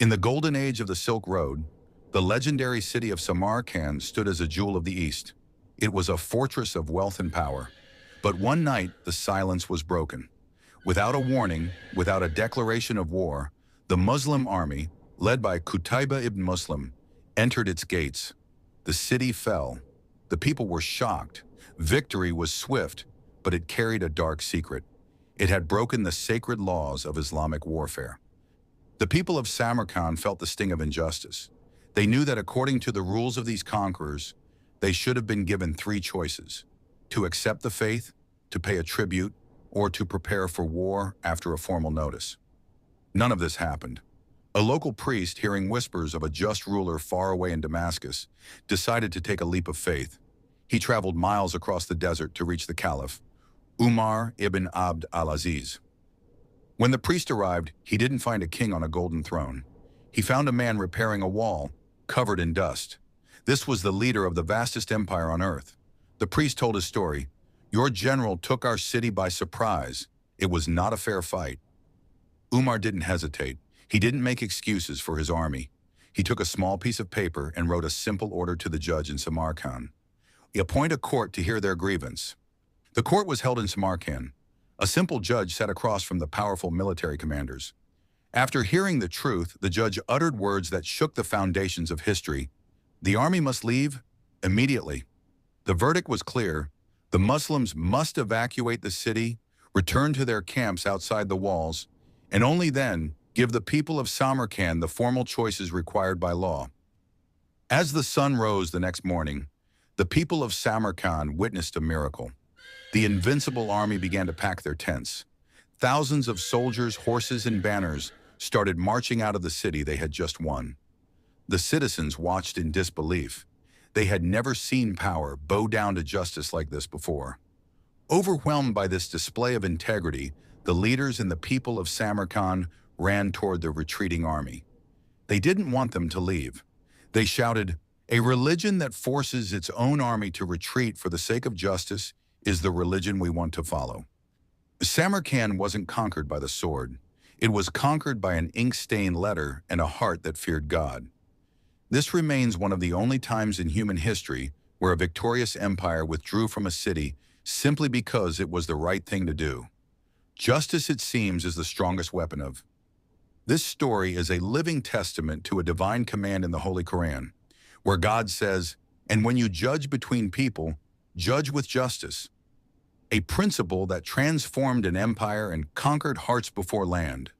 In the golden age of the Silk Road, the legendary city of Samarkand stood as a jewel of the East. It was a fortress of wealth and power. But one night, the silence was broken. Without a warning, without a declaration of war, the Muslim army, led by Qutayba ibn Muslim, entered its gates. The city fell. The people were shocked. Victory was swift, but it carried a dark secret. It had broken the sacred laws of Islamic warfare. The people of Samarkand felt the sting of injustice. They knew that according to the rules of these conquerors, they should have been given three choices: to accept the faith, to pay a tribute, or to prepare for war after a formal notice. None of this happened. A local priest, hearing whispers of a just ruler far away in Damascus, decided to take a leap of faith. He traveled miles across the desert to reach the Caliph Umar ibn Abd al-Aziz. When the priest arrived, he didn't find a king on a golden throne. He found a man repairing a wall, covered in dust. This was the leader of the vastest empire on earth. The priest told his story. "Your general took our city by surprise. It was not a fair fight." Umar didn't hesitate. He didn't make excuses for his army. He took a small piece of paper and wrote a simple order to the judge in Samarkand. Appoint a court to hear their grievance. The court was held in Samarkand. A simple judge sat across from the powerful military commanders. After hearing the truth, the judge uttered words that shook the foundations of history. The army must leave immediately. The verdict was clear. The Muslims must evacuate the city, return to their camps outside the walls, and only then give the people of Samarkand the formal choices required by law. As the sun rose the next morning, the people of Samarkand witnessed a miracle. The invincible army began to pack their tents. Thousands of soldiers, horses, and banners started marching out of the city they had just won. The citizens watched in disbelief. They had never seen power bow down to justice like this before. Overwhelmed by this display of integrity, the leaders and the people of Samarkand ran toward the retreating army. They didn't want them to leave. They shouted, "A religion that forces its own army to retreat for the sake of justice is the religion we want to follow." Samarkand wasn't conquered by the sword. It was conquered by an ink-stained letter and a heart that feared God. This remains one of the only times in human history where a victorious empire withdrew from a city simply because it was the right thing to do. Justice, it seems, is the strongest weapon of. This story is a living testament to a divine command in the Holy Quran, where God says, "And when you judge between people, judge with justice," a principle that transformed an empire and conquered hearts before land.